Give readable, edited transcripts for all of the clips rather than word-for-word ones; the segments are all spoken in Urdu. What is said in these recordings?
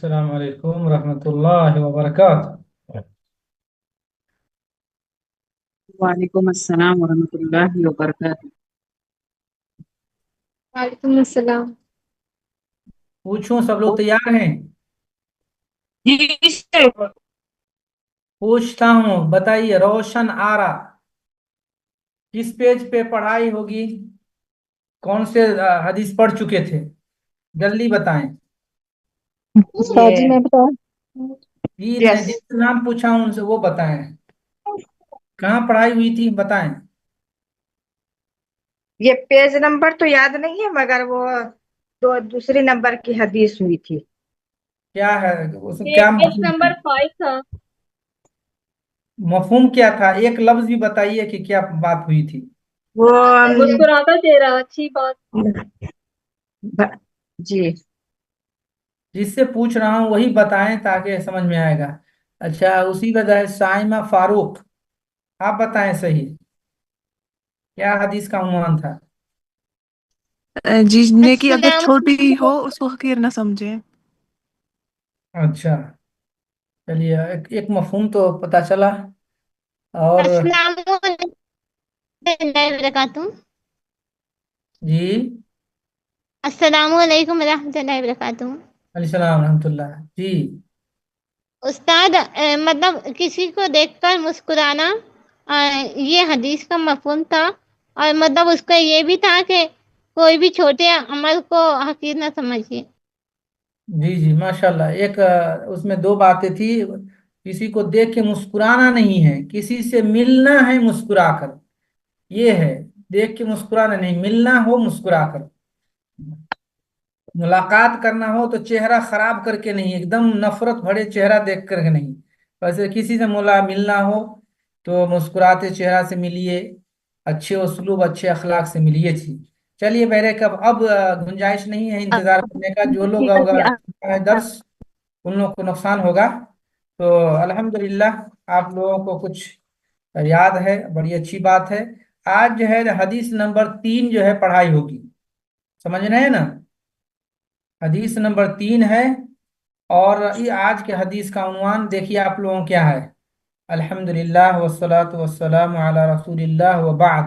السلام علیکم ورحمۃ اللہ وبرکاتہ۔ وعلیکم السلام ورحمۃ اللہ وبرکاتہ۔ وعلیکم السلام۔ پوچھوں، سب لوگ تیار ہیں؟ جی سر۔ پوچھتا ہوں، بتائیے روشن آرا کس پیج پہ پڑھائی ہوگی؟ کون سے حدیث پڑھ چکے تھے؟ جلدی بتائیں۔ جی میں بتاؤں؟ جی نہیں، جس کا نام پوچھا ہوں ان سے وہ بتائیں، کہاں پڑھائی ہوئی تھی بتائیں۔ یہ پیج نمبر تو یاد نہیں ہے، مگر وہ دوسری نمبر کی حدیث ہوئی تھی۔ کیا ہے اس میں، کیا پیج مفہوم نمبر 5 تھا۔ مفہوم کیا تھا؟ ایک لفظ بھی بتائیے کہ کیا بات ہوئی تھی۔ وہ مسکراتا چہرہ، اچھی بات۔ جی جس سے پوچھ رہا ہوں وہی بتائیں تاکہ سمجھ میں آئے گا۔ اچھا، اسی وجہ سائمہ فاروق، آپ بتائیں صحیح کیا حدیث کا عنوان تھا؟ جی نیکی اگر چھوٹی ہو اس کو حقیر نہ سمجھیں۔ اچھا چلیے، ایک مفہوم تو پتہ چلا۔ اور السلام علیکم ورحمۃ اللہ وبرکاتہ۔ جی السلام علیکم ورحمۃ اللہ وبرکاتہ۔ علیہ السلام ورحمۃ اللہ جی۔ استاد، مطلب کسی کو دیکھ کر مسکرانا، یہ حدیث کا مفہوم تھا، اور مطلب اس کا یہ بھی تھا کہ کوئی بھی چھوٹے عمل کو حقیر نہ سمجھیے۔ جی جی ماشاءاللہ، ایک اس میں دو باتیں تھی، کسی کو دیکھ کے مسکرانا نہیں ہے، کسی سے ملنا ہے مسکرا کر، یہ ہے، دیکھ کے مسکرانا نہیں، ملنا ہو مسکرا کر، ملاقات کرنا ہو تو چہرہ خراب کر کے نہیں، ایک دم نفرت بھرے چہرہ دیکھ کر کے نہیں، ویسے کسی سے ملنا ہو تو مسکراتے چہرہ سے ملیے، اچھے اسلوب اچھے اخلاق سے ملیے جی۔ چلیے بہرے کب اب گنجائش نہیں ہے انتظار کرنے کا، جو لوگ اگر درس ان لوگ کو نقصان ہوگا، تو الحمدللہ آپ لوگوں کو کچھ یاد ہے، بڑی اچھی بات ہے۔ آج جو ہے حدیث نمبر 3 جو ہے پڑھائی ہوگی، سمجھ رہے ہیں نا؟ حدیث نمبر 3 ہے، اور یہ آج کے حدیث کا عنوان دیکھیے آپ لوگوں کیا ہے۔ الحمدللہ والصلاة والسلام علی رسول اللہ وبعد۔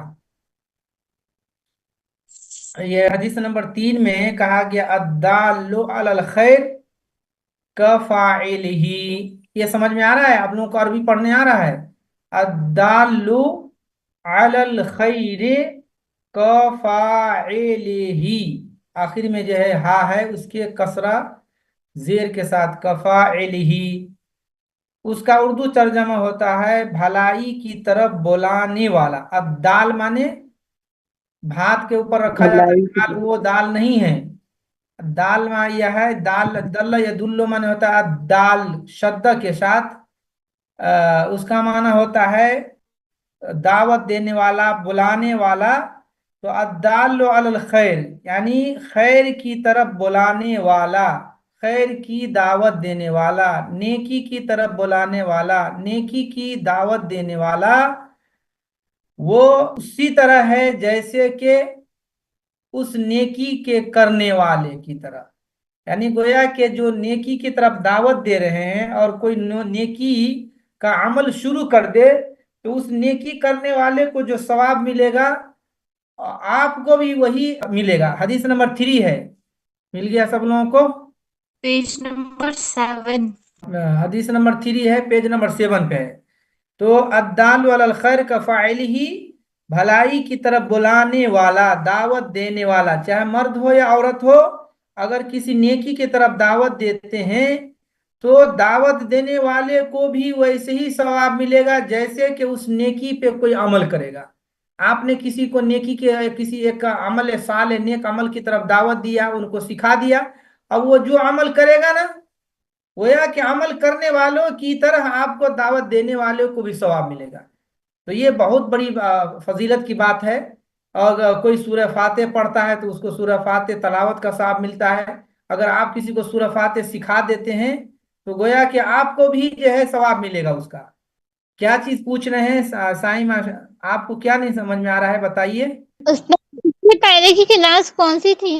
یہ حدیث نمبر 3 میں کہا گیا الدال علی الخیر کفاعلہ، یہ سمجھ میں آ رہا ہے؟ آپ لوگوں کو عربی پڑھنے آ رہا ہے؟ الدال علی الخیر کفاعلہ، آخر میں جو ہے ہا ہے اس کے کسرہ زیر کے ساتھ، کفاعلہ، اس کا اردو ترجمہ ہوتا ہے بھلائی کی طرف بلانے والا۔ اب دال مانے بھات کے اوپر رکھا جاتا ہے دال، وہ دال نہیں ہے۔ دال میں یہ ہے، دال دل یا دلو مانے ہوتا ہے دال شدہ کے ساتھ، اس کا معنی ہوتا ہے دعوت دینے والا، بلانے والا۔ تو الدال علی الخیر یعنی خیر کی طرف بلانے والا، خیر کی دعوت دینے والا، نیکی کی طرف بلانے والا، نیکی کی دعوت دینے والا، وہ اسی طرح ہے جیسے کہ اس نیکی کے کرنے والے کی طرح، یعنی گویا کہ جو نیکی کی طرف دعوت دے رہے ہیں اور کوئی نیکی کا عمل شروع کر دے تو اس نیکی کرنے والے کو جو ثواب ملے گا آپ کو بھی وہی ملے گا۔ حدیث نمبر 3 ہے، مل گیا سب لوگوں کو؟ Page number 7۔ حدیث نمبر 3 ہے، پیج نمبر 7 پہ ہے۔ تو الدال علی الخیر کفاعلہ، بھلائی کی طرف بلانے والا، دعوت دینے والا، چاہے مرد ہو یا عورت ہو، اگر کسی نیکی کی طرف دعوت دیتے ہیں تو دعوت دینے والے کو بھی ویسے ہی ثواب ملے گا جیسے کہ اس نیکی پہ کوئی عمل کرے گا۔ آپ نے کسی کو نیکی کے کسی ایک عمل صالح نیک عمل کی طرف دعوت دیا، ان کو سکھا دیا، اب وہ جو عمل کرے گا نا، گویا کہ عمل کرنے والوں کی طرح آپ کو دعوت دینے والوں کو بھی ثواب ملے گا۔ تو یہ بہت بڑی فضیلت کی بات ہے، اور کوئی سورہ فاتح پڑھتا ہے تو اس کو سورہ فاتح تلاوت کا ثواب ملتا ہے۔ اگر آپ کسی کو سورہ فاتح سکھا دیتے ہیں تو گویا کہ آپ کو بھی جو ہے ثواب ملے گا اس کا۔ کیا چیز پوچھ رہے ہیں سائمہ؟ آپ کو کیا نہیں سمجھ میں آ رہا ہے بتائیے۔ استاد، اس سے پہلے کی کلاس کون سی تھی؟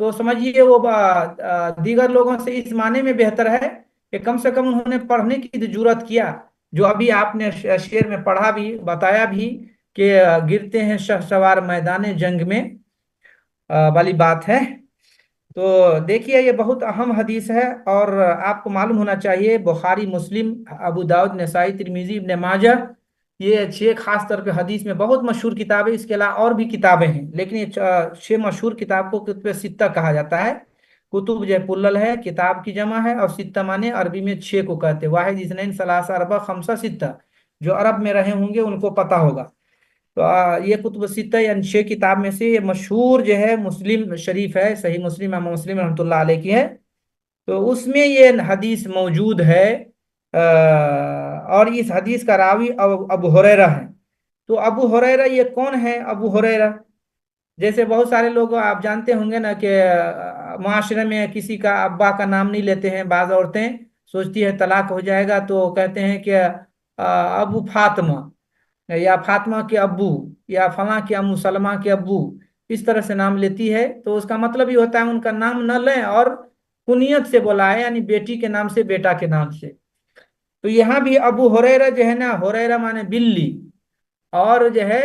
تو سمجھیے وہ دیگر لوگوں سے اس معنی میں بہتر ہے کہ کم سے کم انہوں نے پڑھنے کی جرات کیا، جو ابھی آپ نے شعر میں پڑھا بھی، بتایا بھی کہ گرتے ہیں شہسوار میدان جنگ میں والی بات ہے۔ تو دیکھیے یہ بہت اہم حدیث ہے، اور آپ کو معلوم ہونا چاہیے بخاری، مسلم، ابو داؤد، نسائی، ترمذی، ابن ماجہ، یہ 6 خاص طور پہ حدیث میں بہت مشہور کتابیں، اس کے علاوہ اور بھی کتابیں ہیں، لیکن یہ 6 مشہور کتاب کو کتب ستہ کہا جاتا ہے۔ کتب جو پلل ہے، کتاب کی جمع ہے، اور ستہ مانے عربی میں 6 کو کہتے ہیں، واحد، اثنین، ثلاثہ، اربع، خمسہ، ستہ، جو عرب میں رہے ہوں گے ان کو پتہ ہوگا۔ تو یہ کتب ستہ یعنی 6 کتاب میں سے یہ مشہور جو ہے مسلم شریف ہے، صحیح مسلم، امام مسلم رحمۃ اللہ علیہ کی ہے، تو اس میں یہ حدیث موجود ہے، اور اس حدیث کا راوی ابو ہریرہ ہے۔ تو ابو ہریرہ یہ کون ہے؟ ابو ہریرہ جیسے بہت سارے لوگ آپ جانتے ہوں گے نا کہ معاشرے میں کسی کا ابا کا نام نہیں لیتے ہیں، بعض عورتیں سوچتی ہے طلاق ہو جائے گا تو کہتے ہیں کہ ابو فاطمہ، یا فاطمہ کے ابو، یا فلاں کے ام سلمہ کے ابو، اس طرح سے نام لیتی ہے، تو اس کا مطلب یہ ہوتا ہے ان کا نام نہ لیں اور کنیت سے بلائیں، یعنی بیٹی کے نام سے، بیٹا کے نام سے۔ تو یہاں بھی ابو ہریرہ جو ہے نا، ہریرہ مانے بلی، اور جو ہے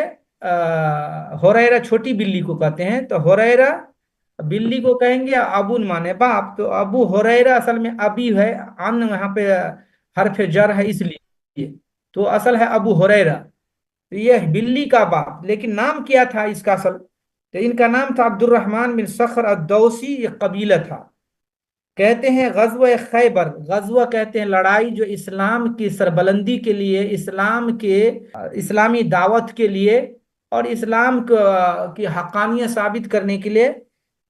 ہریرہ چھوٹی بلی کو کہتے ہیں، تو ہریرہ بلی کو کہیں گے، ابون مانے باپ، تو ابو ہریرہ اصل میں ابی ہے، ان یہاں پہ حرف جر ہے اس لیے، تو اصل ہے ابو ہریرہ، تو یہ بلی کا باپ، لیکن نام کیا تھا اس کا اصل؟ تو ان کا نام تھا عبد الرحمن بن صخر الدوسی، یہ قبیلہ تھا۔ کہتے ہیں غزوہ خیبر، غزوہ کہتے ہیں لڑائی جو اسلام کی سربلندی کے لیے، اسلامی دعوت کے لیے، اور اسلام کی حقانیت ثابت کرنے کے لیے،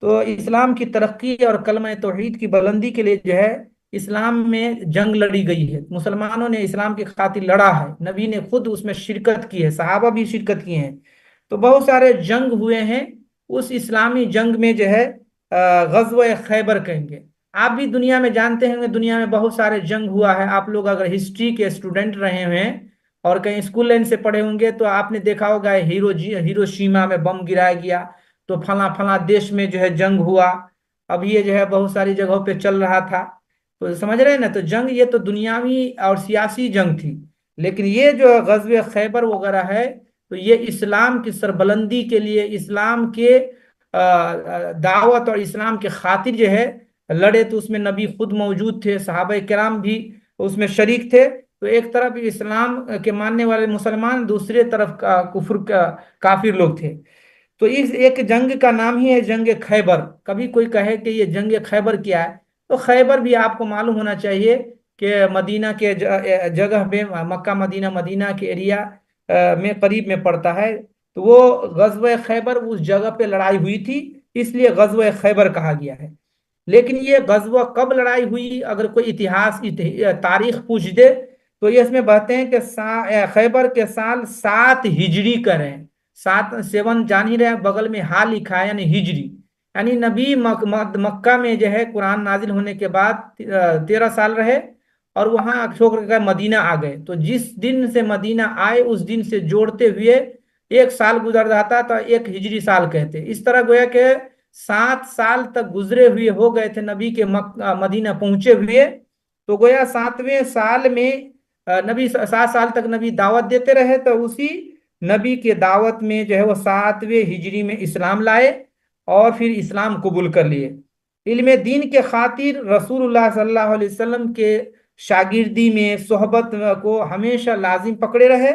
تو اسلام کی ترقی اور کلمہ توحید کی بلندی کے لیے جو ہے اسلام میں جنگ لڑی گئی ہے، مسلمانوں نے اسلام کی خاطر لڑا ہے، نبی نے خود اس میں شرکت کی ہے، صحابہ بھی شرکت کی ہیں، تو بہت سارے جنگ ہوئے ہیں، اس اسلامی جنگ میں جو ہے غزوہ خیبر کہیں گے۔ آپ بھی دنیا میں جانتے ہیں، دنیا میں بہت سارے جنگ ہوا ہے، آپ لوگ اگر ہسٹری کے اسٹوڈنٹ رہے ہوئے ہیں اور کہیں اسکول لائن سے پڑھے ہوں گے تو آپ نے دیکھا ہوگا ہیروشیما میں بم گرایا گیا، تو فلاں فلاں دیش میں جو ہے جنگ ہوا، اب یہ جو ہے بہت ساری جگہوں پہ چل رہا تھا، تو سمجھ رہے ہیں نا، تو جنگ یہ تو دنیاوی اور سیاسی جنگ تھی، لیکن یہ جو غزوہ خیبر وغیرہ ہے تو یہ اسلام کی سربلندی کے لیے، اسلام کے دعوت اور اسلام کے خاطر جو ہے لڑے، تو اس میں نبی خود موجود تھے، صحابہ کرام بھی اس میں شریک تھے، تو ایک طرف اسلام کے ماننے والے مسلمان، دوسرے طرف کافر لوگ تھے، تو اس ایک جنگ کا نام ہی ہے جنگ خیبر۔ کبھی کوئی کہے کہ یہ جنگ خیبر کیا ہے، تو خیبر بھی آپ کو معلوم ہونا چاہیے کہ مدینہ کے جگہ میں، مکہ مدینہ کے ایریا میں قریب میں پڑتا ہے، تو وہ غزوہ خیبر اس جگہ پہ لڑائی ہوئی تھی، اس لیے غزوہ خیبر کہا گیا ہے۔ لیکن یہ غزوہ کب لڑائی ہوئی، اگر کوئی تاریخ پوچھ دے تو یہ اس میں بتاتے ہیں کہ خیبر کے سال 7 ہجری کریں، 7 جان ہی رہے، بغل میں ہا لکھا ہے یعنی ہجری، یعنی نبی مکہ میں جو ہے قرآن نازل ہونے کے بعد 13 سال رہے، اور وہاں چھوڑ کر مدینہ آ گئے، تو جس دن سے مدینہ آئے اس دن سے جوڑتے ہوئے 1 سال گزر جاتا تو 1 ہجری سال کہتے، اس طرح گویا کہ 7 سال تک گزرے ہوئے ہو گئے تھے نبی کے مدینہ پہنچے ہوئے، تو گویا 7ویں سال میں نبی 7 سال تک نبی دعوت دیتے رہے، تو اسی نبی کے دعوت میں جو ہے وہ 7ویں ہجری میں اسلام لائے اور پھر اسلام قبول کر لیے۔ علم دین کے خاطر رسول اللہ صلی اللہ علیہ وسلم کے شاگردی میں، صحبت کو ہمیشہ لازم پکڑے رہے،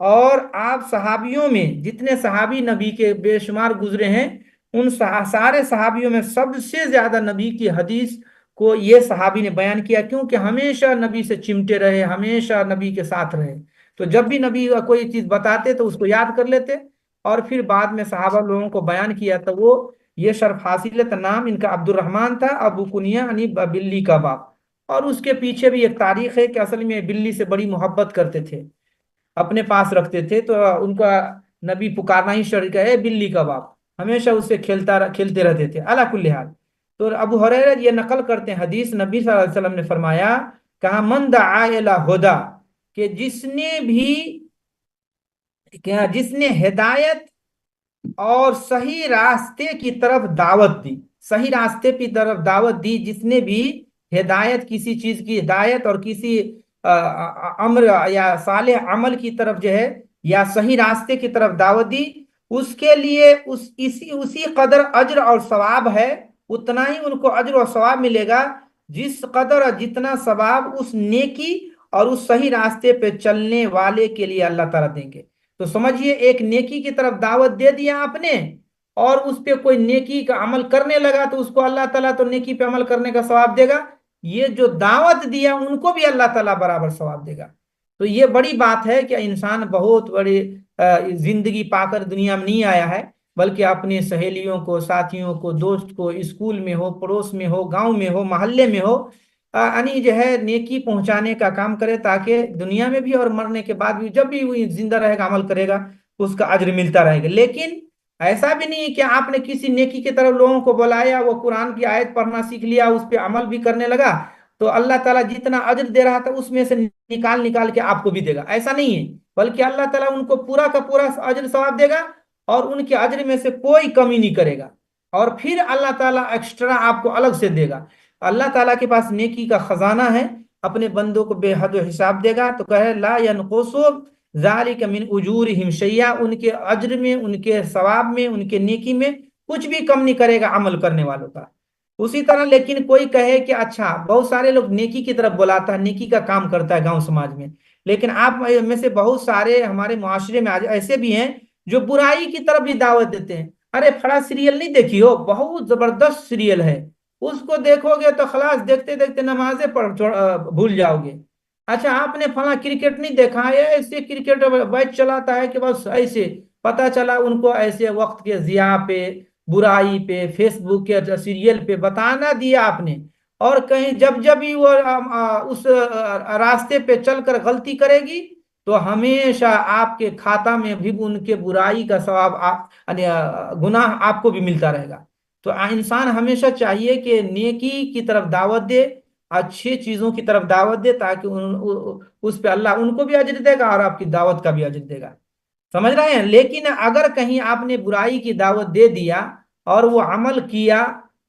اور آپ صحابیوں میں جتنے صحابی نبی کے بے شمار گزرے ہیں، ان سارے صحابیوں میں سب سے زیادہ نبی کی حدیث کو یہ صحابی نے بیان کیا، کیونکہ ہمیشہ نبی سے چمٹے رہے، ہمیشہ نبی کے ساتھ رہے، تو جب بھی نبی کوئی چیز بتاتے تو اس کو یاد کر لیتے، اور پھر بعد میں صحابہ لوگوں کو بیان کیا، تو وہ یہ شرف حاصل ہے، نام ان کا عبد الرحمن تھا، ابو کنیہ یعنی بلی کا باپ، اور اس کے پیچھے بھی ایک تاریخ ہے کہ اصل میں بلی سے بڑی محبت کرتے تھے، اپنے پاس رکھتے تھے، تو ان کا نبی پکارنا ہی شریک ہے، بلی کا باپ، ہمیشہ اس سے کھیلتے رہتے تھے۔ علی کل حال، تو ابو ہریرہ یہ نقل کرتے ہیں حدیث، نبی صلی اللہ علیہ وسلم نے فرمایا، کہا من دعا الی ہدی، کہ جس نے ہدایت اور صحیح راستے کی طرف دعوت دی، صحیح راستے کی طرف دعوت دی، جس نے بھی ہدایت، کسی چیز کی ہدایت اور کسی امر یا صالح عمل کی طرف جو ہے یا صحیح راستے کی طرف دعوت دی، اس کے لیے اسی قدر اجر اور ثواب ہے، اتنا ہی ان کو اجر اور ثواب ملے گا جس قدر اور جتنا ثواب اس نیکی اور اس صحیح راستے پہ چلنے والے کے لیے اللہ تعالیٰ دیں گے۔ تو سمجھیے، ایک نیکی کی طرف دعوت دے دیا آپ نے اور اس پہ کوئی نیکی کا عمل کرنے لگا تو اس کو اللہ تعالیٰ تو نیکی پہ عمل کرنے کا ثواب دے گا، یہ جو دعوت دیا ان کو بھی اللہ تعالیٰ برابر ثواب دے گا۔ تو یہ بڑی بات ہے کہ انسان بہت بڑی زندگی پا کر دنیا میں نہیں آیا ہے، بلکہ اپنے سہیلیوں کو، ساتھیوں کو، دوست کو، اسکول میں ہو، پڑوس میں ہو، گاؤں میں ہو، محلے میں ہو، یعنی جو ہے نیکی پہنچانے کا کام کرے، تاکہ دنیا میں بھی اور مرنے کے بعد بھی جب بھی وہ زندہ رہے گا، عمل کرے گا، اس کا اجر ملتا رہے گا۔ لیکن ایسا بھی نہیں کہ آپ نے کسی نیکی کی طرف لوگوں کو بلایا، وہ قرآن کی آیت پڑھنا سیکھ لیا، اس پہ عمل بھی کرنے لگا، تو اللہ تعالیٰ جتنا اجر دے رہا تھا اس میں سے نکال کے آپ کو بھی دے گا، ایسا نہیں ہے، بلکہ اللہ تعالیٰ ان کو پورا کا پورا اجر ثواب دے گا اور ان کے اجر میں سے کوئی کمی نہیں کرے گا، اور پھر اللہ تعالیٰ ایکسٹرا آپ کو الگ سے دے گا۔ اللہ تعالیٰ کے پاس نیکی کا خزانہ ہے، اپنے بندوں کو بے حد و حساب دے گا۔ تو کہے لا ينقص ذلك من اجورهم شیئا، ان کے اجر میں، ان کے ثواب میں، ان کے نیکی میں کچھ بھی کم نہیں کرے گا عمل کرنے والوں کا۔ اسی طرح لیکن کوئی کہے کہ اچھا، بہت سارے لوگ نیکی کی طرف بلاتا ہے، نیکی کا کام کرتا ہے گاؤں سماج میں، لیکن آپ میں سے بہت سارے ہمارے معاشرے میں آج ایسے بھی ہیں جو برائی کی طرف بھی دعوت دیتے ہیں۔ ارے فلاں سیریل نہیں دیکھی ہو، بہت زبردست سیریل ہے، اس کو دیکھو گے تو خلاص دیکھتے دیکھتے نمازیں بھول جاؤ گے۔ اچھا، آپ نے فلاں کرکٹ نہیں دیکھا ہے، ایسے کرکٹ میچ چلاتا ہے کہ بس ایسے پتہ چلا ان کو ایسے وقت کے ضیاع پہ، برائی پہ، فیس بک کے سیریل پہ بتانا دیا آپ نے، اور کہیں جب بھی وہ اس راستے پہ چل کر غلطی کرے گی تو ہمیشہ آپ کے کھاتہ میں بھی ان کے برائی کا ثواب، گناہ آپ کو بھی ملتا رہے گا۔ تو انسان ہمیشہ چاہیے کہ نیکی کی طرف دعوت دے، اچھی چیزوں کی طرف دعوت دے، تاکہ اس پہ اللہ ان کو بھی اجر دے گا اور آپ کی دعوت کا بھی اجر دے گا۔ سمجھ رہے ہیں؟ لیکن اگر کہیں آپ نے برائی کی دعوت دے دیا اور وہ عمل کیا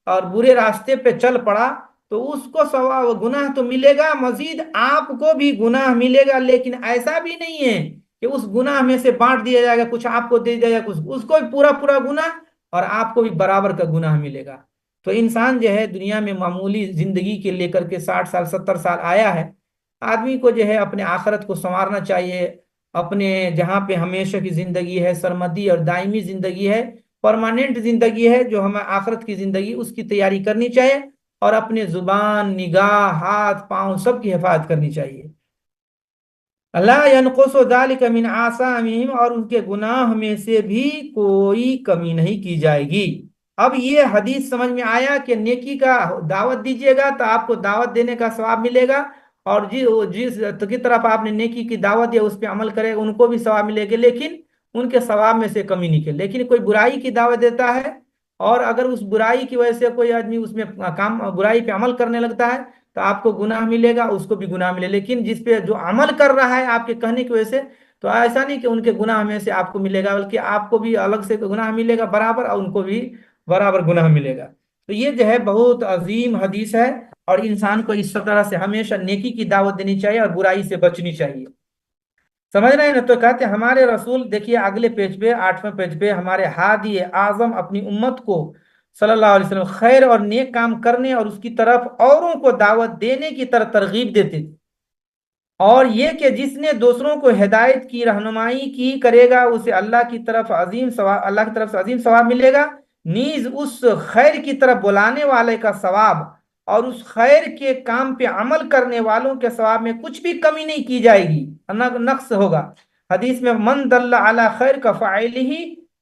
اور برے راستے پہ چل پڑا تو اس کو ثواب، گناہ تو ملے گا، مزید آپ کو بھی گناہ ملے گا، لیکن ایسا بھی نہیں ہے کہ اس گناہ میں سے بانٹ دیا جائے گا، کچھ آپ کو دے دیا جائے گا، اس کو بھی پورا گناہ اور آپ کو بھی برابر کا گناہ ملے گا۔ تو انسان جو ہے دنیا میں معمولی زندگی کے لے کر کے 60 سال 70 سال آیا ہے، آدمی کو جو ہے اپنے آخرت کو سنوارنا چاہیے، اپنے جہاں پہ ہمیشہ کی زندگی ہے، سرمدی اور دائمی زندگی ہے، پرماننٹ زندگی ہے جو ہمیں آخرت کی زندگی، اس کی تیاری کرنی چاہیے، اور اپنے زبان، نگاہ، ہاتھ، پاؤں سب کی حفاظت کرنی چاہیے۔ لا ينقص ذلك من آثامهم، اور ان کے گناہ میں سے بھی کوئی کمی نہیں کی جائے گی۔ اب یہ حدیث سمجھ میں آیا کہ نیکی کا دعوت دیجیے گا تو آپ کو دعوت دینے کا ثواب ملے گا، اور جس کی طرف آپ نے نیکی کی دعوت دیا اس پہ عمل کرے گا ان کو بھی ثواب ملے گا، لیکن ان کے ثواب میں سے کمی نہیں کی۔ لیکن کوئی برائی کی دعوت دیتا ہے اور اگر اس برائی کی وجہ سے کوئی آدمی اس میں برائی پہ عمل کرنے لگتا ہے تو آپ کو گناہ ملے گا، اس کو بھی گناہ ملے، لیکن جس پہ جو عمل کر رہا ہے آپ کے کہنے کی وجہ سے، تو ایسا نہیں کہ ان کے گناہ میں سے آپ کو ملے گا، بلکہ آپ کو بھی الگ سے گناہ ملے گا برابر، اور ان کو بھی برابر گناہ ملے گا۔ تو یہ جو ہے بہت عظیم حدیث ہے، اور انسان کو اس طرح سے ہمیشہ نیکی کی دعوت دینی چاہیے اور برائی سے بچنی چاہیے۔ سمجھ رہے ہیں نا؟ تو کہتے ہیں ہمارے رسول، دیکھیے اگلے پیج پہ 8ویں پیج پہ، ہمارے ہادی اعظم اپنی امت کو صلی اللہ علیہ وسلم خیر اور نیک کام کرنے اور اس کی طرف اوروں کو دعوت دینے کی طرف ترغیب دیتے تھے، اور یہ کہ جس نے دوسروں کو ہدایت کی رہنمائی کی کرے گا اسے اللہ کی طرف سے عظیم ثواب ملے گا، نیز اس خیر کی طرف بلانے والے کا ثواب اور اس خیر کے کام پہ عمل کرنے والوں کے ثواب میں کچھ بھی کمی نہیں کی جائے گی، نقص ہوگا۔ حدیث میں من دل علی خیر کفاعلہ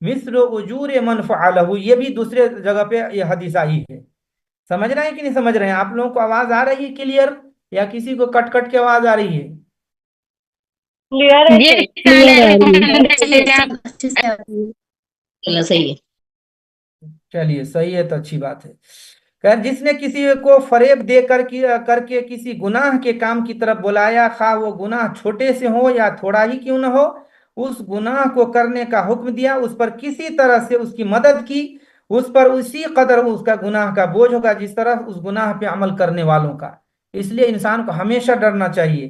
مثل اجور من فعلہ، یہ بھی دوسرے جگہ پہ یہ حدیث آئی ہے۔ سمجھ رہے ہیں کہ نہیں سمجھ رہے ہیں؟ آپ لوگوں کو آواز آ رہی ہے کلیئر، یا کسی کو کٹ کٹ کے آواز آ رہی ہے؟ کلیئر ہے؟ صحیح ہے۔ چلیے صحیح ہے، تو اچھی بات ہے۔ کہ جس نے کسی کو فریب دے کر کے کسی گناہ کے کام کی طرف بلایا، خواہ وہ گناہ چھوٹے سے ہو یا تھوڑا ہی کیوں نہ ہو، اس گناہ کو کرنے کا حکم دیا، اس پر کسی طرح سے اس کی مدد کی، اس پر اسی قدر اس کا گناہ کا بوجھ ہوگا جس طرح اس گناہ پہ عمل کرنے والوں کا. اس لیے انسان کو ہمیشہ ڈرنا چاہیے.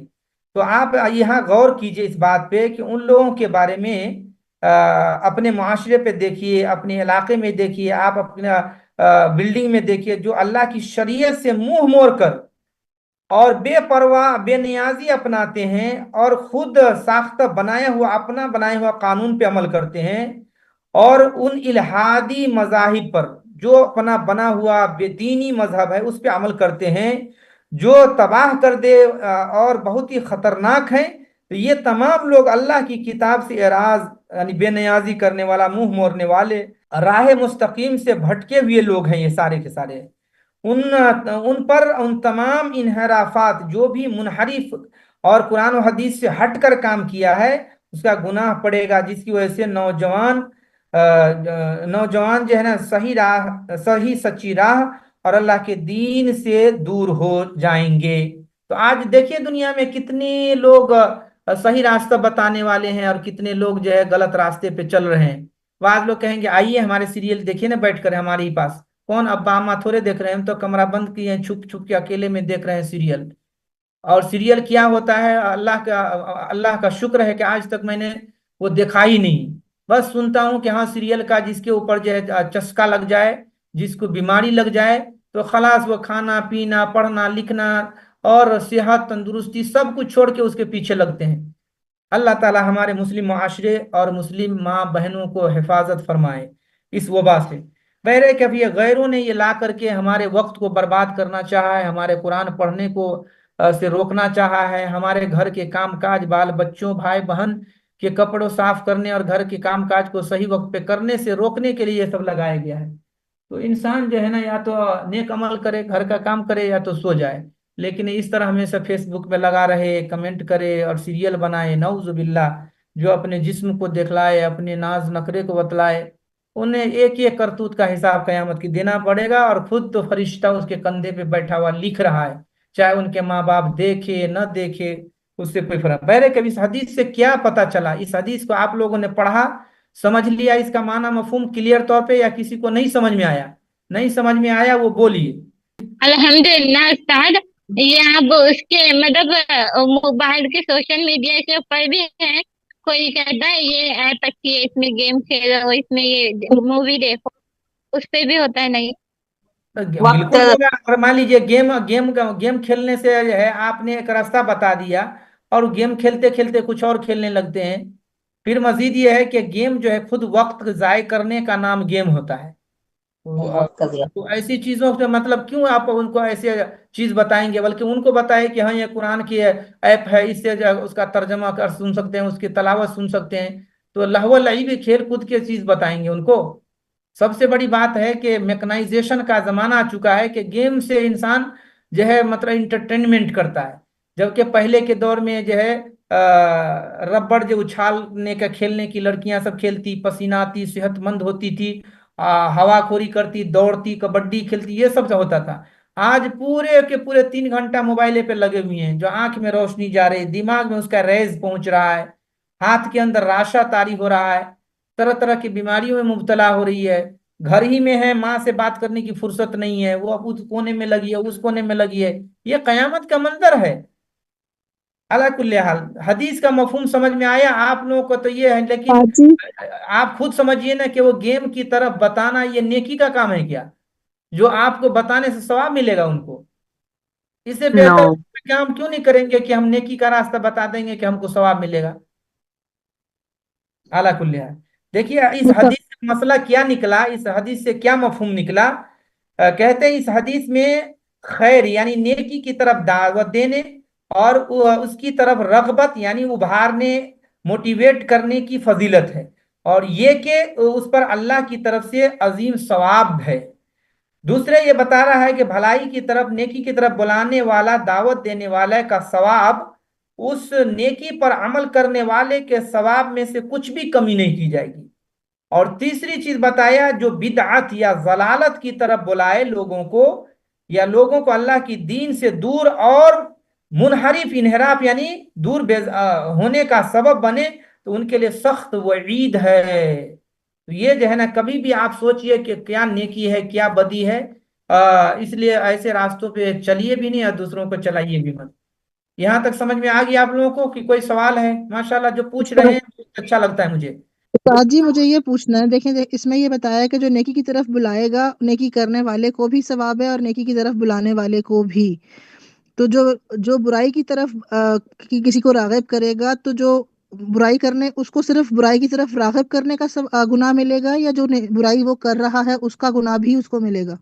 تو آپ یہاں غور کیجئے اس بات پہ کہ ان لوگوں کے بارے میں اپنے معاشرے پہ دیکھیے، اپنے علاقے میں دیکھیے، آپ اپنا بلڈنگ میں دیکھیے، جو اللہ کی شریعت سے منہ موڑ کر اور بے پرواہ بے نیازی اپناتے ہیں اور خود ساختہ اپنا بنایا ہوا قانون پہ عمل کرتے ہیں، اور ان الہادی مذاہب پر جو اپنا بنا ہوا بے دینی مذہب ہے اس پہ عمل کرتے ہیں جو تباہ کر دے اور بہت ہی خطرناک ہے. تو یہ تمام لوگ اللہ کی کتاب سے اعراض یعنی بے نیازی کرنے والا، منہ موڑنے والے، راہ مستقیم سے بھٹکے ہوئے لوگ ہیں. یہ سارے کے سارے ان پر ان تمام انحرافات، جو بھی منحرف اور قرآن و حدیث سے ہٹ کر کام کیا ہے اس کا گناہ پڑے گا، جس کی وجہ سے نوجوان جو ہے نا صحیح سچی راہ اور اللہ کے دین سے دور ہو جائیں گے. تو آج دیکھیے دنیا میں کتنے لوگ صحیح راستہ بتانے والے ہیں اور کتنے لوگ جو ہے غلط راستے پہ چل رہے ہیں. بعض لوگ کہیں گے آئیے ہمارے سیریل دیکھیے نا بیٹھ کر ہمارے ہی پاس. کون ابا اما تھوڑے دیکھ رہے ہیں، ہم تو کمرہ بند کیے ہیں، چھپ چھپ کے اکیلے میں دیکھ رہے ہیں سیریل. اور سیریل کیا ہوتا ہے، اللہ کا شکر ہے کہ آج تک میں نے وہ دیکھا ہی نہیں. بس سنتا ہوں کہ ہاں سیریل کا جس کے اوپر جو ہے چسکا لگ جائے، جس کو بیماری لگ جائے تو خلاص وہ کھانا پینا پڑھنا لکھنا اور صحت تندرستی سب کچھ چھوڑ کے اس کے پیچھے لگتے ہیں. اللہ تعالی ہمارے مسلم معاشرے اور مسلم ماں بہنوں کو حفاظت فرمائے اس وبا سے. بہرے کبھی غیروں نے یہ لا کر کے ہمارے وقت کو برباد کرنا چاہا ہے، ہمارے قرآن پڑھنے کو سے روکنا چاہا ہے، ہمارے گھر کے کام کاج، بال بچوں بھائی بہن کے کپڑوں صاف کرنے اور گھر کے کام کاج کو صحیح وقت پہ کرنے سے روکنے کے لیے یہ سب لگایا گیا ہے. تو انسان جو ہے نا یا تو نیک عمل کرے، گھر کا کام کرے، یا تو سو جائے. لیکن اس طرح ہمیشہ فیس بک پہ لگا رہے، کمنٹ کرے اور سیریل بنائے، نعوذ باللہ، جو اپنے جسم کو دکھلائے، اپنے ناز نخرے کو بتلائے، انہیں ایک ایک کرتوت کا حساب قیامت کی دینا پڑے گا. اور خود تو فرشتہ اس کے کندھے پہ بیٹھا ہوا لکھ رہا ہے، چاہے ان کے ماں باپ دیکھے نہ دیکھے، اس سے کوئی فرق. بہرے کبھی اس حدیث سے کیا پتا چلا؟ اس حدیث کو آپ لوگوں نے پڑھا، سمجھ لیا اس کا معنی مفہوم کلیئر طور پہ، یا کسی کو نہیں سمجھ میں آیا؟ نہیں سمجھ میں آیا وہ بولیے. الحمدللہ استاد، یہ آپ اس کے مطلب موبائل کے سوشل میڈیا کے اوپر بھی ہے، کوئی کہتا ہے یہ ایپ اچھی ہے، اس میں گیم کھیلو، اس میں یہ مووی دیکھو، اس پہ بھی ہوتا ہے نہیں؟ بالکل ہوگا. اگر مان لیجیے گیم کھیلنے سے جو ہے آپ نے ایک راستہ بتا دیا اور گیم کھیلتے کھیلتے کچھ اور کھیلنے لگتے ہیں. پھر مزید یہ ہے کہ گیم جو ہے خود وقت ضائع کرنے کا نام گیم ہوتا ہے. تو ایسی چیزوں سے مطلب کیوں آپ ان کو ایسے چیز بتائیں گے؟ بلکہ ان کو بتائے کہ ہاں یہ قرآن کی ایپ ہے، اس سے اس کا ترجمہ کر سن سکتے ہیں، اس کی تلاوت سن سکتے ہیں. تو لہو لعب کھیل کود کی چیز بتائیں گے ان کو. سب سے بڑی بات ہے کہ میکنائزیشن کا زمانہ آ چکا ہے کہ گیم سے انسان جو ہے مطلب انٹرٹینمنٹ کرتا ہے، جبکہ پہلے کے دور میں جو ہے ربڑ جو اچھالنے کا کھیلنے کی لڑکیاں سب کھیلتی، پسینہ آتی، صحت مند ہوتی تھی، ہوا خوری کرتی، دوڑتی، کبڈی کھیلتی، یہ سب ہوتا تھا. آج پورے کے پورے 3 گھنٹہ موبائلے پہ لگے ہوئے ہیں، جو آنکھ میں روشنی جا رہی، دماغ میں اس کا ریز پہنچ رہا ہے، ہاتھ کے اندر راشا طاری ہو رہا ہے، طرح طرح کی بیماریوں میں مبتلا ہو رہی ہے. گھر ہی میں ہے، ماں سے بات کرنے کی فرصت نہیں ہے، وہ اب اس کونے میں لگی ہے، اس کونے میں لگی ہے. یہ قیامت کا منظر ہے. اللہ کل حال حدیث کا مفہوم سمجھ میں آیا آپ لوگوں کو؟ تو یہ ہے، لیکن آپ خود سمجھیے نا کہ وہ گیم کی طرف بتانا یہ نیکی کا کام ہے کیا؟ جو آپ کو بتانے سے ثواب ملے گا ان کو. اس سے بہتر کام کیوں نہیں کریں گے کہ ہم نیکی کا راستہ بتا دیں گے کہ ہم کو ثواب ملے گا. اللہ کل حال دیکھیے اس حدیث سے مسئلہ کیا نکلا، اس حدیث سے کیا مفہوم نکلا. کہتے ہیں اس حدیث میں خیر یعنی نیکی کی طرف دعوت دینے اور اس کی طرف رغبت یعنی ابھارنے، موٹیویٹ کرنے کی فضیلت ہے، اور یہ کہ اس پر اللہ کی طرف سے عظیم ثواب ہے. دوسرے یہ بتا رہا ہے کہ بھلائی کی طرف، نیکی کی طرف بلانے والا، دعوت دینے والے کا ثواب اس نیکی پر عمل کرنے والے کے ثواب میں سے کچھ بھی کمی نہیں کی جائے گی. اور تیسری چیز بتایا، جو بدعت یا ضلالت کی طرف بلائے لوگوں کو، یا لوگوں کو اللہ کی دین سے دور اور منحرف انحراف یعنی دور ہونے کا سبب بنے، تو ان کے لیے سخت وعید ہے. تو یہ جو ہے نا کبھی بھی آپ سوچئے کہ کیا نیکی ہے کیا بدی ہے، اس لیے ایسے راستوں پہ چلیے بھی نہیں اور دوسروں کو چلائیے بھی مت۔ یہاں تک سمجھ میں آ گیا آپ لوگوں کو کہ کوئی سوال ہے؟ ماشاءاللہ جو پوچھ رہے ہیں اچھا لگتا ہے مجھے۔ استاد جی مجھے یہ پوچھنا ہے، دیکھیں اس میں یہ بتایا ہے کہ جو نیکی کی طرف بلائے گا نیکی کرنے والے کو بھی ثواب ہے اور نیکی کی طرف بلانے والے کو بھی، تو جو برائی کی طرف کسی کو راغب کرے گا تو جو برائی کرنے اس کو صرف برائی کی طرف راغب کرنے کا گناہ ملے گا، یا جو برائی وہ کر رہا ہے اس کا گناہ بھی اس کو ملے گا؟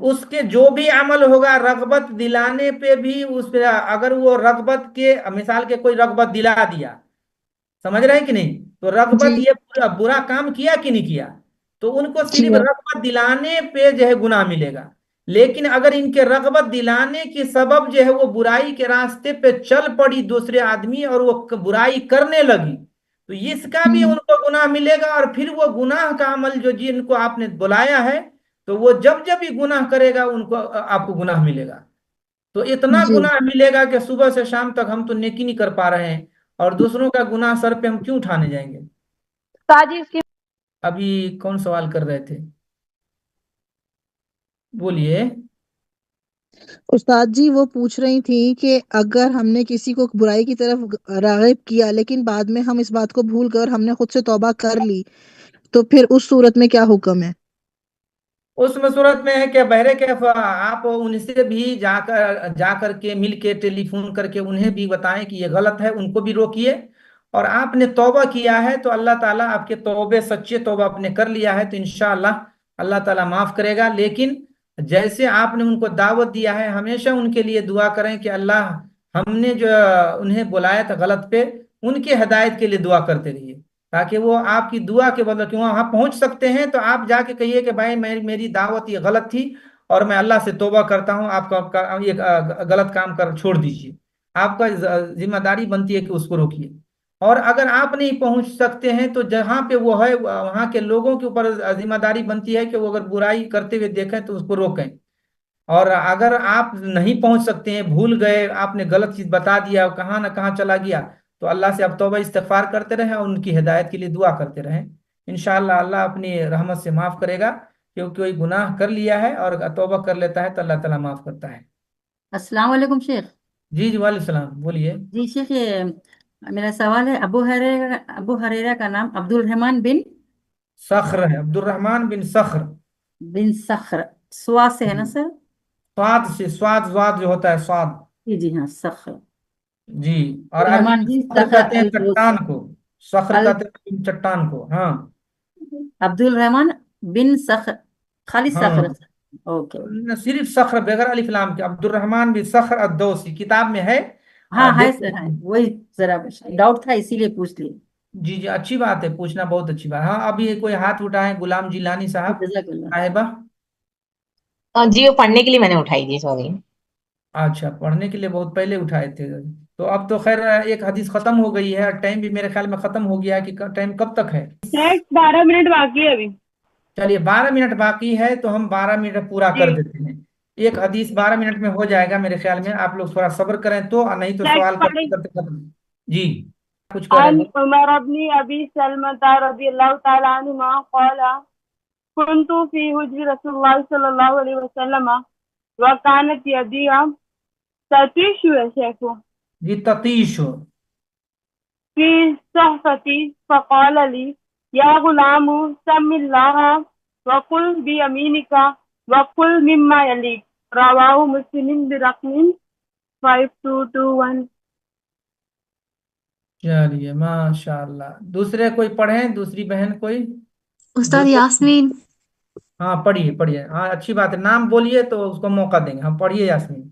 اس کے جو بھی عمل ہوگا رغبت دلانے پہ بھی اس پہ، اگر وہ رغبت کے مثال کے کوئی رغبت دلا دیا، سمجھ رہے ہیں کہ نہیں، تو رغبت جی یہ برا کام کیا کہ نہیں کیا، تو ان کو جی صرف رغبت دلانے پہ جو ہے گناہ ملے گا۔ لیکن اگر ان کے رغبت دلانے کی سبب جو ہے وہ برائی کے راستے پہ چل پڑی دوسرے آدمی اور وہ برائی کرنے لگی، تو اس کا بھی ان کو گناہ ملے گا، اور پھر وہ گناہ کا عمل جو جن کو آپ نے بلایا ہے تو وہ جب جب بھی گناہ کرے گا ان کو آپ کو گناہ ملے گا۔ تو اتنا جی گناہ ملے گا کہ صبح سے شام تک ہم تو نیکی نہیں کر پا رہے ہیں، اور دوسروں کا گناہ سر پہ ہم کیوں اٹھانے جائیں گے؟ ابھی کون سوال کر رہے تھے؟ بولیے۔ استاد جی وہ پوچھ رہی تھی کہ اگر ہم نے کسی کو برائی کی طرف راغب کیا لیکن بعد میں ہم اس بات کو بھول کر ہم نے خود سے توبہ کر لی تو پھر اس صورت میں کیا حکم ہے؟ اس صورت میں ہے کہ بہرے کے آپ ان سے بھی جا کر کے مل کے ٹیلی فون کر کے انہیں بھی بتائیں کہ یہ غلط ہے، ان کو بھی روکیے، اور آپ نے توبہ کیا ہے تو اللہ تعالیٰ آپ کے توبے سچے توبہ آپ نے کر لیا ہے تو انشاءاللہ اللہ تعالیٰ معاف کرے گا۔ لیکن جیسے آپ نے ان کو دعوت دیا ہے ہمیشہ ان کے لیے دعا کریں کہ اللہ ہم نے جو انہیں بلایا تھا غلط پہ ان کی ہدایت کے لیے دعا کرتے رہیے، تاکہ وہ آپ کی دعا کے بدلے کہ وہاں پہنچ سکتے ہیں تو آپ جا کے کہیے کہ بھائی میری دعوت یہ غلط تھی اور میں اللہ سے توبہ کرتا ہوں، آپ کا یہ غلط کام کر چھوڑ دیجیے۔ آپ کا ذمہ داری بنتی ہے کہ اس کو روکیے، اور اگر آپ نہیں پہنچ سکتے ہیں تو جہاں پہ وہ ہے وہاں کے لوگوں کے اوپر ذمہ داری بنتی ہے کہ وہ اگر برائی کرتے ہوئے دیکھیں تو اس کو روکیں، اور اگر آپ نہیں پہنچ سکتے ہیں، بھول گئے، آپ نے غلط چیز بتا دیا کہاں نہ کہاں چلا گیا، تو اللہ سے اب توبہ استغفار کرتے رہیں اور ان کی ہدایت کے لیے دعا کرتے رہیں۔ انشاءاللہ اللہ اپنی رحمت سے معاف کرے گا، کیونکہ کوئی گناہ کر لیا ہے اور توبہ کر لیتا ہے تو اللہ تعالیٰ معاف کرتا ہے۔ السلام علیکم شیخ۔ جی جی وعلیکم السلام، بولیے۔ جی شیخ، یہ میرا سوال ہے، ابو ہریرہ کا نام عبد الرحمن بن صخر ہے، عبد الرحمن بن صخر، سوا سے ہے نا جی، سر؟ سواد سے، سواد زواد جو ہوتا ہے سواد، جی جی ہاں، صخر، جی، اور عربی الرحمن میں بن صخر صخر کہتے ہیں چٹان کو، صخر ال کہتے ہیں چٹان کو، ہاں عبد الرحمن بن صخر، خالی ہاں، صخر؟ اوکے، صرف صخر بغیر الف لام کے، عبد الرحمن بن صخر الدوسی کتاب میں ہے، ہاں ہے دیکھ سر، ہے سکتے ہیں۔ وہی ذرا ڈاؤٹ تھا اسی لیے پوچھ لیے۔ جی جی اچھی بات ہے، پوچھنا بہت اچھی بات ہے۔ ہاں ابھی کوئی ہاتھ اٹھائے، غلام جیلانی صاحب، جزاک اللہ۔ صاحبہ۔ جی وہ پڑھنے کے لیے میں نے اٹھائی تھی، سوری۔ اچھا پڑھنے کے لیے بہت پہلے اٹھائے تھے، تو اب تو خیر ایک حدیث ختم ہو گئی ہے، ٹائم بھی میرے خیال میں ختم ہو گیا ہے، کہ ٹائم کب تک ہے؟ 12 منٹ باقی ہے ابھی۔ چلیے 12 منٹ باقی ہے تو ہم 12 منٹ پورا جی کر دیتے ہیں، ایک حدیث 12 منٹ میں ہو جائے گا میرے خیال میں، آپ لوگ تھوڑا صبر کریں تو، اور نہیں تو نیکسٹ سوال پڑھیں۔ کرتے کرتے ختم۔ جی کچھ کہہ رہے عن ہیں؟ عمر بن ابي سلمة رضي الله تعالى عنهما قال كنت في حجر رسول الله صلى الله عليه وسلم وكانت يدي تطيش يا شيخ جی تتیش ہو، في صحفتي فقال لي يا غلام سم الله وقل بيمينك وقل مما يليك، رواه مسلم برقم 5221۔ چلیے ماشاء اللہ۔ دوسرے کوئی پڑھیں، دوسری بہن کوئی استاد دوسرے؟ یاسمین۔ ہاں پڑھیے پڑھیے، ہاں اچھی بات ہے، نام بولیے تو اس کو موقع دیں گے، ہم پڑھیے یاسمین۔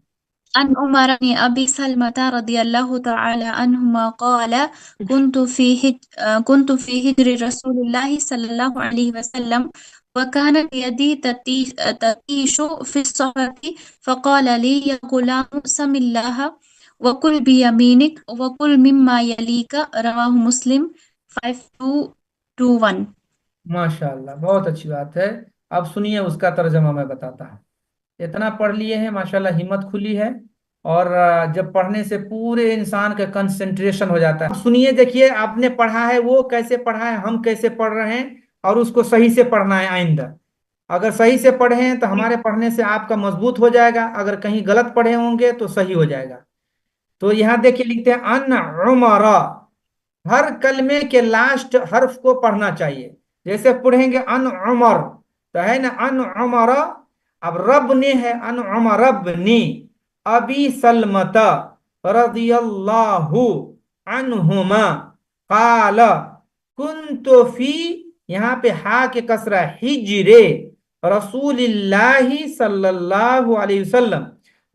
عن عمر بن أبي سلمة رضي الله تعالى عنهما قال كنت في هجر رسول الله صلى الله عليه وسلم وكانت يدي تطيش في الصحبة فقال لي يا غلام سم الله وكل بيمينك وكل مما يليك، رواه مسلم 5221۔ ماشاء اللہ بہت اچھی بات ہے۔ اب سنیے اس کا ترجمہ میں بتاتا ہوں۔ اتنا پڑھ لیے ہیں ماشاءاللہ، ہمت کھلی ہے، اور جب پڑھنے سے پورے انسان کا کنسنٹریشن ہو جاتا ہے۔ اب سنیے، دیکھیے آپ نے پڑھا ہے وہ کیسے پڑھا ہے، ہم کیسے پڑھ رہے ہیں، اور اس کو صحیح سے پڑھنا ہے آئندہ. اگر صحیح سے پڑھے ہیں تو ہمارے پڑھنے سے آپ کا مضبوط ہو جائے گا، اگر کہیں غلط پڑھے ہوں گے تو صحیح ہو جائے گا. تو یہاں دیکھیے لکھتے ہیں ان عمر، ہر کلمے کے لاسٹ حرف کو پڑھنا چاہیے. جیسے پڑھیں گے ان عمر تو ہے نا ان عمر، اب رب نے ہے ان عمر ابنی ابی سلمۃ رضی اللہ عنہما قال کنت فی، یہاں پہ ہا کے کسرہ ہجر رسول اللہ صلی اللہ علیہ وسلم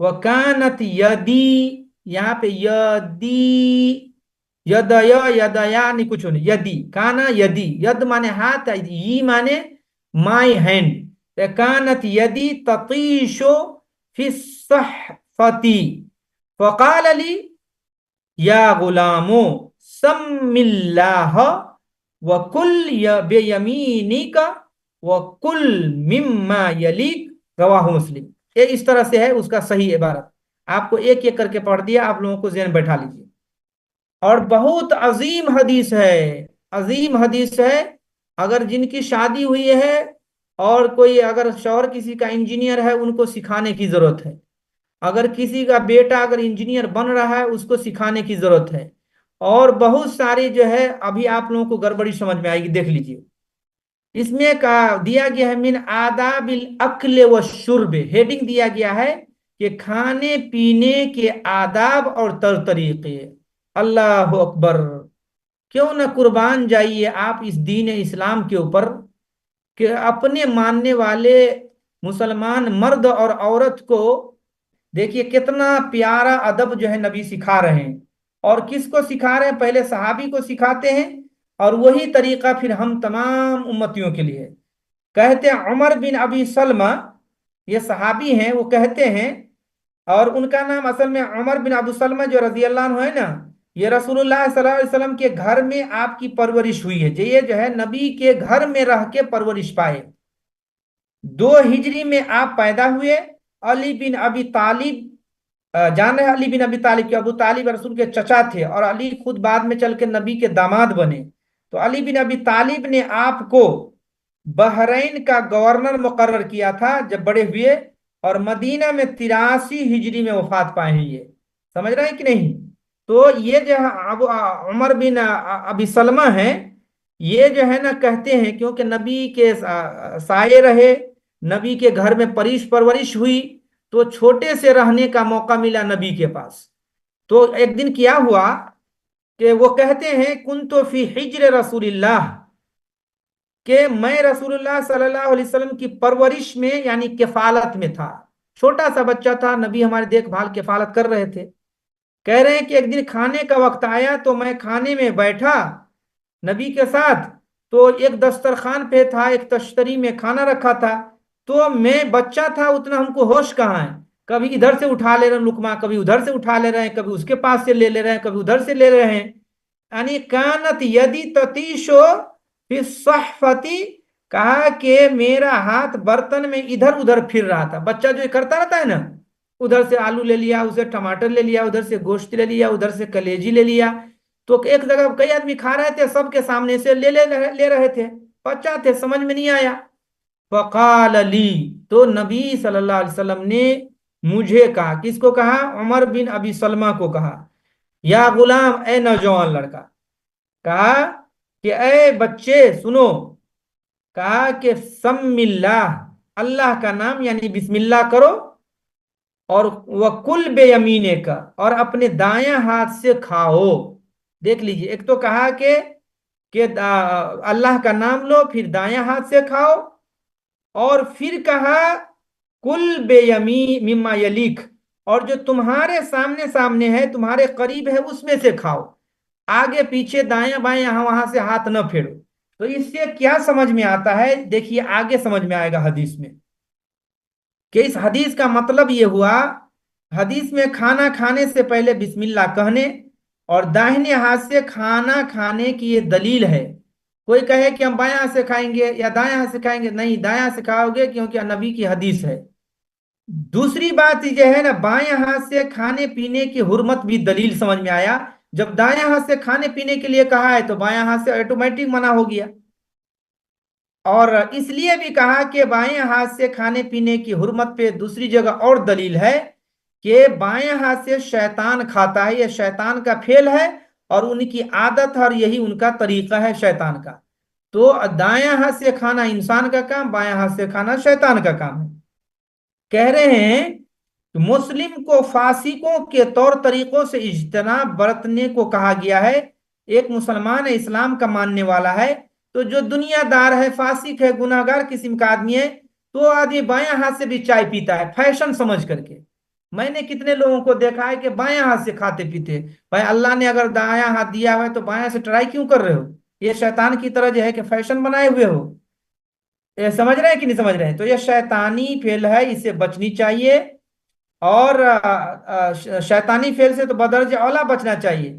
وکانت یدی، یہاں پہ یدی یدیا یدیا نہیں کچھ نہیں، یدی کانا یدی، ید مانے ہاتھ، ی مانے مائی ہینڈ، کانت یدی تطیشو فی الصحفتی فقال لی یا غلامو سم اللہ وکل بیمینک وکل مما یلیک، رواہ مسلم. یہ اس طرح سے ہے اس کا صحیح عبارت. آپ کو ایک ایک کر کے پڑھ دیا، آپ لوگوں کو ذہن بیٹھا لیجیے. اور بہت عظیم حدیث ہے، عظیم حدیث ہے. اگر جن کی شادی ہوئی ہے اور کوئی اگر شوہر کسی کا انجینئر ہے ان کو سکھانے کی ضرورت ہے. اگر کسی کا بیٹا اگر انجینئر بن رہا ہے اس کو سکھانے کی ضرورت ہے. اور بہت ساری جو ہے ابھی آپ لوگوں کو گڑبڑی سمجھ میں آئے گی، دیکھ لیجیے. اس میں دیا گیا ہے من آداب الاکل والشرب، ہیڈنگ دیا گیا ہے کہ کھانے پینے کے آداب اور طریقے. اللہ اکبر، کیوں نہ قربان جائیے آپ اس دین اسلام کے اوپر کہ اپنے ماننے والے مسلمان مرد اور عورت کو دیکھیے کتنا پیارا ادب جو ہے نبی سکھا رہے ہیں. اور کس کو سکھا رہے ہیں؟ پہلے صحابی کو سکھاتے ہیں اور وہی طریقہ پھر ہم تمام امتیوں کے لیے. کہتے ہیں عمر بن ابی سلمہ، یہ صحابی ہیں، وہ کہتے ہیں، اور ان کا نام اصل میں عمر بن ابو سلمہ جو رضی اللہ عنہ ہے نا، یہ رسول اللہ صلی اللہ علیہ وسلم کے گھر میں آپ کی پرورش ہوئی ہے. یہ جو ہے نبی کے گھر میں رہ کے پرورش پائے. 2 ہجری میں آپ پیدا ہوئے. علی بن ابی طالب، جان رہے علی بن ابی طالب کے، ابو طالب رسول کے چچا تھے اور علی خود بعد میں چل کے نبی کے داماد بنے. تو علی بن ابی طالب نے آپ کو بحرین کا گورنر مقرر کیا تھا جب بڑے ہوئے، اور مدینہ میں 83 ہجری میں وفات پائے ہیں. یہ سمجھ رہے ہیں کہ نہیں؟ تو یہ جو ہے عمر بن ابی سلمہ ہیں، یہ جو ہے نا کہتے ہیں کیونکہ نبی کے سائے رہے، نبی کے گھر میں پرورش ہوئی، تو چھوٹے سے رہنے کا موقع ملا نبی کے پاس. تو ایک دن کیا ہوا کہ وہ کہتے ہیں کنت فی حجر رسول اللہ، کہ میں رسول اللہ صلی اللہ علیہ وسلم کی پرورش میں یعنی کفالت میں تھا. چھوٹا سا بچہ تھا، نبی ہماری دیکھ بھال کفالت کر رہے تھے. کہہ رہے ہیں کہ ایک دن کھانے کا وقت آیا تو میں کھانے میں بیٹھا نبی کے ساتھ، تو ایک دسترخوان پہ تھا، ایک تشتری میں کھانا رکھا تھا. تو میں بچہ تھا، اتنا ہم کو ہوش کہاں ہے، کبھی ادھر سے اٹھا لے رہے ہیں لقمہ، کبھی ادھر سے اٹھا لے رہے ہیں، کبھی اس کے پاس سے لے رہے ہیں، کبھی ادھر سے لے رہے ہیں. یعنی کانت یدی تتیشو فی الصحفتی، کہا کہ میرا ہاتھ برتن میں ادھر ادھر پھر رہا تھا. بچہ جو کرتا رہتا ہے نا، ادھر سے آلو لے لیا، اسے ٹماٹر لے لیا، ادھر سے گوشت لے لیا، ادھر سے کلیجی لے لیا. تو ایک جگہ کئی آدمی کھا رہے تھے، سب کے سامنے سے لے رہے تھے. بچہ تھے، سمجھ میں نہیں آیا. فقال لی، تو نبی صلی اللہ علیہ وسلم نے مجھے کہا. کس کو کہا؟ عمر بن ابی سلمہ کو کہا. یا غلام، اے نوجوان لڑکا، کہا کہ اے بچے سنو، کہا کہ سم اللہ، اللہ کا نام یعنی بسم اللہ کرو، اور وکل بے یمینے کا، اور اپنے دایاں ہاتھ سے کھاؤ. دیکھ لیجئے، ایک تو کہا کہ اللہ کا نام لو، پھر دایاں ہاتھ سے کھاؤ، اور پھر کہا کل بے یمین مما یلیک، اور جو تمہارے سامنے ہے، تمہارے قریب ہے، اس میں سے کھاؤ، آگے پیچھے دایاں بایاں وہاں سے ہاتھ نہ پھیرو. تو اس سے کیا سمجھ میں آتا ہے؟ دیکھیے آگے سمجھ میں آئے گا حدیث میں، کہ اس حدیث کا مطلب یہ ہوا، حدیث میں کھانا کھانے سے پہلے بسم اللہ کہنے اور داہنے ہاتھ سے کھانا کھانے کی یہ دلیل ہے. کوئی کہے کہ ہم بایاں سے کھائیں گے یا دایاں ہاتھ سے کھائیں گے، نہیں، دایاں سے کھاؤ گے کیونکہ نبی کی حدیث ہے. دوسری بات یہ ہے نا، بایاں ہاتھ سے کھانے پینے کی حرمت بھی دلیل سمجھ میں آیا. جب دایاں ہاتھ سے کھانے پینے کے لیے کہا ہے تو بایاں ہاتھ سے آٹومیٹک منع ہو گیا. اور اس لیے بھی کہا کہ بائیں ہاتھ سے کھانے پینے کی حرمت پہ دوسری جگہ اور دلیل ہے کہ بائیں ہاتھ سے شیطان کھاتا ہے، یہ شیطان کا پھیل ہے اور ان کی عادت ہے اور یہی ان کا طریقہ ہے شیطان کا۔ تو دائیں ہاتھ سے کھانا انسان کا کام، بائیں ہاتھ سے کھانا شیطان کا کام ہے۔ کہہ رہے ہیں کہ مسلم کو فاسقوں کے طور طریقوں سے اجتناب برتنے کو کہا گیا ہے۔ ایک مسلمان ہے، اسلام کا ماننے والا ہے، تو جو دنیا دار ہے، فاسق ہے، گناہ گار قسم کا آدمی ہے، تو آدمی بائیں ہاتھ سے بھی چائے پیتا ہے فیشن سمجھ کر کے۔ میں نے کتنے لوگوں کو دیکھا ہے کہ بائیں ہاتھ سے کھاتے پیتے، بھائی اللہ نے اگر دایاں ہاتھ دیا ہے تو بائیں سے ٹرائی کیوں کر رہے ہو؟ یہ شیطان کی طرح جو ہے کہ فیشن بنائے ہوئے ہو، یہ سمجھ رہے ہیں کہ نہیں سمجھ رہے ہیں؟ تو یہ شیطانی فعل ہے، اس سے بچنی چاہیے، اور شیطانی فعل سے تو بدرجہ اولا بچنا چاہیے۔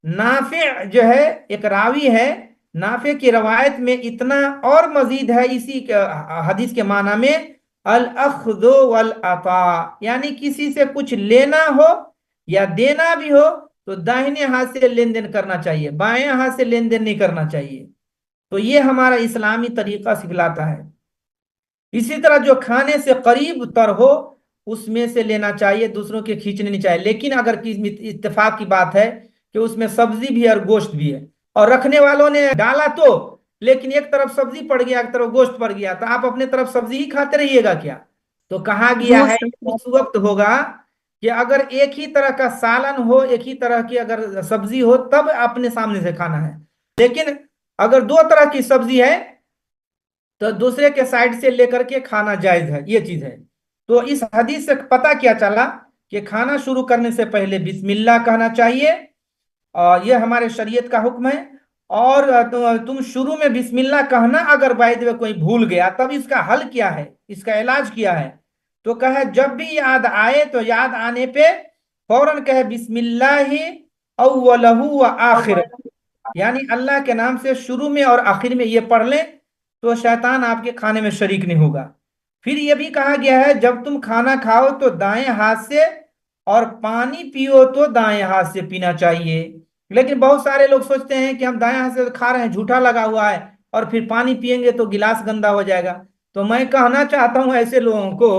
نافع جو ہے ایک راوی ہے، نافع کی روایت میں اتنا اور مزید ہے اسی حدیث کے معنی میں، الاخذ والعطاء، یعنی کسی سے کچھ لینا ہو یا دینا بھی ہو تو داہنے ہاتھ سے لین دین کرنا چاہیے، بائیں ہاتھ سے لین دین نہیں کرنا چاہیے۔ تو یہ ہمارا اسلامی طریقہ سکھلاتا ہے۔ اسی طرح جو کھانے سے قریب تر ہو اس میں سے لینا چاہیے، دوسروں کے کھینچنے نہیں چاہیے۔ لیکن اگر اتفاق کی بات ہے کہ اس میں سبزی بھی ہے اور گوشت بھی ہے، اور رکھنے والوں نے ڈالا تو، لیکن ایک طرف سبزی پڑ گیا ایک طرف گوشت پڑ گیا، تو آپ اپنے طرف سبزی ہی کھاتے رہیے گا کیا؟ تو کہا گیا ہے اس وقت ہوگا کہ اگر ایک ہی طرح کا سالن ہو، ایک ہی طرح کی اگر سبزی ہو تب اپنے سامنے سے کھانا ہے، لیکن اگر دو طرح کی سبزی ہے تو دوسرے کے سائڈ سے لے کر کے کھانا جائز ہے، یہ چیز ہے۔ تو اس حدیث سے پتہ کیا چلا کہ کھانا شروع کرنے سے پہلے بسم اللہ کہنا چاہیے، اور یہ ہمارے شریعت کا حکم ہے۔ اور تم شروع میں بسم اللہ کہنا اگر بائی میں کوئی بھول گیا، تب اس کا حل کیا ہے، اس کا علاج کیا ہے؟ تو کہے جب بھی یاد آئے تو یاد آنے پہ فوراً کہے بسم اللہ اولہ و آخر، یعنی اللہ کے نام سے شروع میں اور آخر میں یہ پڑھ لیں تو شیطان آپ کے کھانے میں شریک نہیں ہوگا۔ پھر یہ بھی کہا گیا ہے جب تم کھانا کھاؤ تو دائیں ہاتھ سے، اور پانی پیو تو دائیں ہاتھ سے پینا چاہیے۔ لیکن بہت سارے لوگ سوچتے ہیں کہ ہم دائیں ہاتھ سے کھا رہے ہیں، جھوٹا لگا ہوا ہے، اور پھر پانی پیئیں گے تو گلاس گندا ہو جائے گا۔ تو میں کہنا چاہتا ہوں ایسے لوگوں کو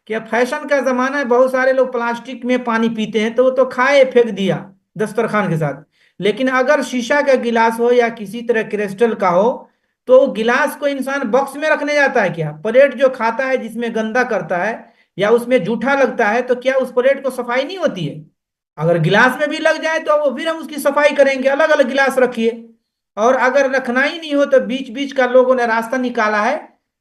کہ فیشن کا زمانہ ہے، بہت سارے لوگ پلاسٹک میں پانی پیتے ہیں تو وہ تو کھائے پھینک دیا دسترخوان کے ساتھ، لیکن اگر شیشہ کا گلاس ہو یا کسی طرح کرسٹل کا ہو تو گلاس کو انسان باکس میں رکھنے جاتا ہے کیا؟ پلیٹ جو کھاتا ہے جس میں گندا کرتا ہے یا اس میں جھوٹا لگتا ہے تو کیا اس پلیٹ کو صفائی نہیں ہوتی ہے؟ اگر گلاس میں بھی لگ جائے تو وہ پھر ہم اس کی صفائی کریں گے، الگ الگ گلاس رکھیے۔ اور اگر رکھنا ہی نہیں ہو تو بیچ بیچ کا لوگوں نے راستہ نکالا ہے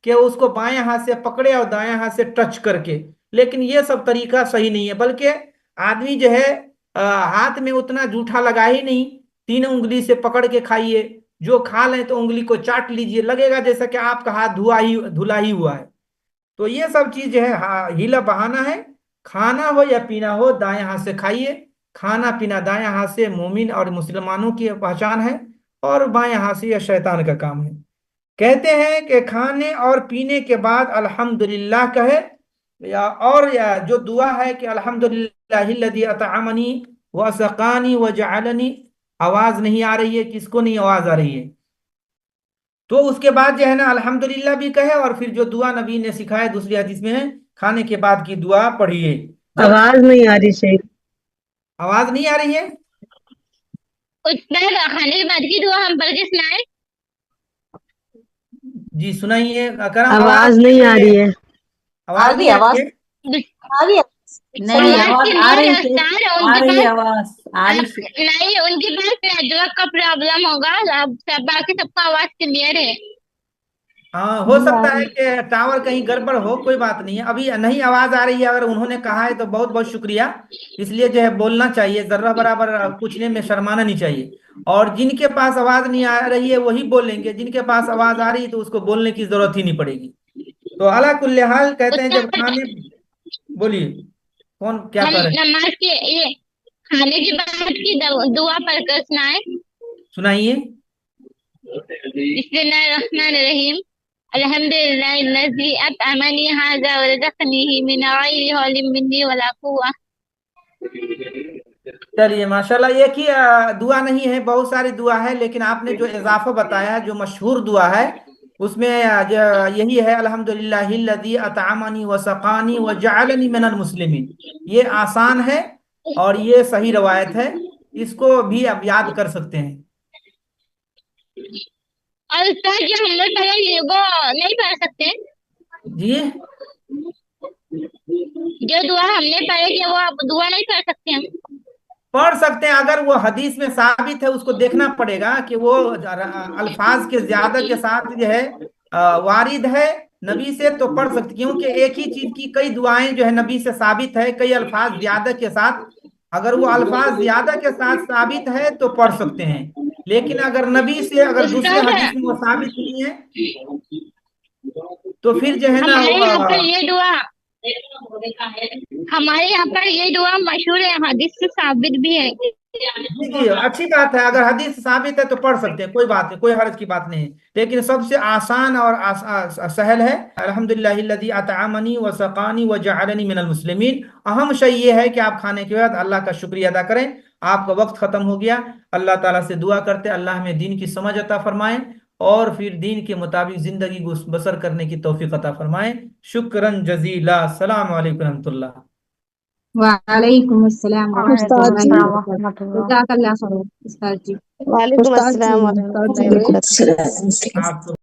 کہ اس کو بائیں ہاتھ سے پکڑے اور دائیں ہاتھ سے ٹچ کر کے، لیکن یہ سب طریقہ صحیح نہیں ہے، بلکہ آدمی جو ہے ہاتھ میں اتنا جھوٹا لگا ہی نہیں، 3 انگلی سے پکڑ کے کھائیے، جو کھا لیں تو انگلی کو چاٹ لیجئے، لگے گا جیسا کہ آپ کا ہاتھ دھلا ہی ہوا ہے۔ تو یہ سب چیز جو ہے ہیلا بہانہ ہے۔ کھانا ہو یا پینا ہو دائیں ہاتھ سے کھائیے، کھانا پینا دائیں ہاتھ سے مومن اور مسلمانوں کی پہچان ہے، اور بائیں ہاتھ سے یہ شیطان کا کام ہے۔ کہتے ہیں کہ کھانے اور پینے کے بعد الحمدللہ کہے، اور جو دعا ہے کہ الحمدللہ الذی اطعمنی وسقانی وجعلنی، آواز نہیں آ رہی ہے، کس کو نہیں آواز آ رہی ہے؟ تو اس کے بعد جو ہے نا الحمدللہ بھی کہے، اور پھر جو دعا نبی نے سکھائے دوسری حدیث میں ہے کھانے کے بعد کی دعا پڑھیے۔ آواز نہیں آ رہی صحیح، آواز نہیں آ رہی ہے؟ استاد کھانے کے بعد کی دعا ہم پڑھ کے سنائیں؟ جی سنائیے کرم، آواز نہیں آ رہی ہے۔ آواز نہیں آ رہی ہے؟ نہیں آواز آواز آ کلیئر رہی ہے تھی، استاد، ان آ کے رہی ہے پاس آواز آ رہی تھی۔ نہیں، ان کے پاس نیٹورک کا پرابلم ہوگا، اب باقی سب کا آواز کلیئر ہے۔ ہاں ہو سکتا ہے کہ ٹاور کہیں گڑبڑ ہو، کوئی بات نہیں ہے، ابھی نہیں آواز آ رہی ہے، اگر انہوں نے کہا ہے تو بہت بہت شکریہ۔ اس لیے جو ہے بولنا چاہیے، ذرہ برابر پوچھنے میں شرمانا نہیں چاہیے، اور جن کے پاس آواز نہیں آ رہی ہے وہی بولیں گے، جن کے پاس آواز آ رہی ہے تو اس کو بولنے کی ضرورت ہی نہیں پڑے گی۔ تو علی کل حال کہتے ہیں جب استاد کھانے، بولیے کون کیا ہم کر رہے ہیں؟ نماز کے یہ کھانے کے بعد کی دعا پڑھ کر سنائیں؟ سنائیے۔ بسم اللہ الرحمن الرحیم، الحمدللہ الذی اطعمنی ھذا ورزقنیہ من غیر حول منی ولا قوة۔ چلیے ماشاءاللہ، ایک ہی دعا نہیں ہے، بہت ساری دعا ہے، لیکن آپ نے جو اضافہ بتایا ہے جو مشہور دعا ہے اس میں یہی ہے الحمدللہ الذی اطعمنی وسقانی وجعلنی من المسلمین. یہ آسان ہے اور یہ صحیح روایت ہے، اس کو بھی اب یاد کر سکتے ہیں. اور استاد جو ہم لوگ پڑھے وہ نہیں پڑھ سکتے؟ جی جو دعا ہم نے پڑھے کہ وہ آپ دعا نہیں پڑھ سکتے ہم؟ پڑھ سکتے ہیں، اگر وہ حدیث میں ثابت ہے اس کو دیکھنا پڑے گا کہ وہ الفاظ کے زیادہ کے ساتھ جو ہے وارد ہے نبی سے تو پڑھ سکتے، کیونکہ ایک ہی چیز کی کئی دعائیں جو ہے نبی سے ثابت ہے کئی الفاظ زیادہ کے ساتھ. اگر وہ الفاظ زیادہ کے ساتھ ثابت ہے تو پڑھ سکتے ہیں، لیکن اگر نبی سے اگر دوسرے استاد حدیث میں وہ ثابت نہیں ہے تو پھر جو ہے نا ہمارے یہاں پر یہ دعا ہمارے یہاں پر یہ دعا مشہور ہے، حدیث سے ثابت بھی ہے. جی اچھی بات ہے، اگر حدیث ثابت ہے تو پڑھ سکتے ہیں، کوئی بات نہیں، کوئی حرج کی بات نہیں ہے، لیکن سب سے آسان اور سہل ہے الحمدللہ الذی اطعمنی وسقانی وجعلنی من المسلمین. اہم شے یہ ہے کہ آپ کھانے کے بعد اللہ کا شکریہ ادا کریں. آپ کا وقت ختم ہو گیا، اللہ تعالیٰ سے دعا کرتے اللہ ہمیں دین کی سمجھ عطا فرمائیں اور پھر دین کے مطابق زندگی بسر کرنے کی توفیق عطا فرمائیں. شکراً جزیلا. السلام علیکم ورحمۃ اللہ. وعلیکم السلام استاد جی، جزاک اللہ خیر استاد جی. وعلیکم استاد جی، السلام ورحمۃ استاد اللہ جی. وبرکاتہ. آپ